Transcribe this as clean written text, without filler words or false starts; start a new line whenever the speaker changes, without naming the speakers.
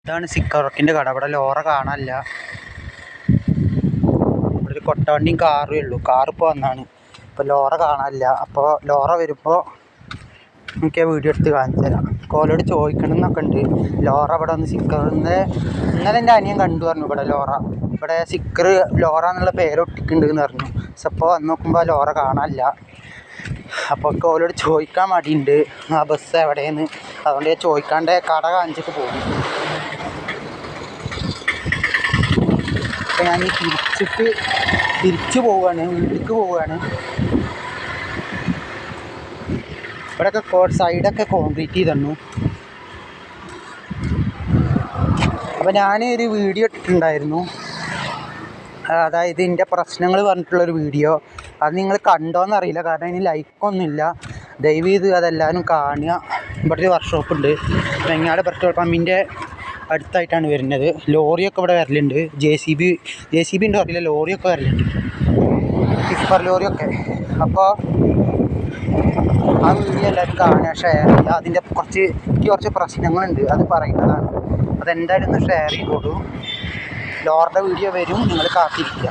ഇതാണ് സിക്കറക്കിൻ്റെ കട. ഇവിടെ ലോറ കാണാനില്ല. ഇവിടെ ഒരു കൊട്ടവണ്ടിയും കാറേ ഉള്ളൂ. കാറിപ്പോൾ വന്നാണ്. ഇപ്പോൾ ലോറ കാണാനില്ല. അപ്പോൾ ലോറ വരുമ്പോൾ എനിക്ക് ആ വീഡിയോ എടുത്ത് കാണിച്ചു തരാം. കോലോട് ചോദിക്കണം എന്നൊക്കെ ഉണ്ട്. ലോറ ഇവിടെ ഒന്ന് സിക്കറിൻ്റെ ഇന്നലെ എൻ്റെ അനിയൻ കണ്ടു പറഞ്ഞു. ഇവിടെ സിക്കർ ലോറ എന്നുള്ള പേര് ഒട്ടിക്കുന്നുണ്ട് എന്ന് പറഞ്ഞു. പക്ഷെ അപ്പോൾ വന്ന് നോക്കുമ്പോൾ ലോറ കാണാനില്ല. അപ്പോൾ കോലോട് ചോദിക്കാൻ മടിയുണ്ട് ആ ബസ് എവിടെയെന്ന്. അതുകൊണ്ട് ഞാൻ ചോദിക്കാണ്ട് കട കാണിച്ചിട്ട് പോകും. അപ്പോൾ ഞാൻ തിരിച്ചു പോവുകയാണ്, വീട്ടിലേക്ക് പോവുകയാണ്. ഇവിടെയൊക്കെ സൈഡൊക്കെ കോൺക്രീറ്റ് ചെയ്ത് തന്നു. അപ്പോൾ ഞാൻ ഒരു വീഡിയോ ഇട്ടിട്ടുണ്ടായിരുന്നു, അതായത് എൻ്റെ പ്രശ്നങ്ങൾ പറഞ്ഞിട്ടുള്ളൊരു വീഡിയോ. അത് നിങ്ങൾ കണ്ടോയെന്നറിയില്ല, കാരണം അതിന് ലൈക്കൊന്നുമില്ല. ദയവ് ചെയ്ത് അതെല്ലാവരും കാണുക. ഇവിടെ ഒരു വർക്ക്ഷോപ്പ് ഉണ്ട്, വെങ്ങാട് പെട്രോൾ പമ്പിൻ്റെ അടുത്തായിട്ടാണ് വരുന്നത്. ലോറിയൊക്കെ ഇവിടെ വരലുണ്ട്. ജെ സി ബി ഉണ്ടോ അറിയില്ല, ലോറിയൊക്കെ വരലുണ്ട്, ടിപ്പർ ലോറിയൊക്കെ. അപ്പോൾ ആ വീഡിയോ എല്ലാവരും കാണുക, ഷെയർ ചെയ്യുക. അതിൻ്റെ കുറച്ച് പ്രശ്നങ്ങളുണ്ട്, അത് പറയുന്നതാണ്. അതെന്തായാലും ഒന്ന് ഷെയർ ചെയ്തോളൂ. ലോറിൻ്റെ വീഡിയോ വരും, നിങ്ങൾ കാത്തിരിക്കുക.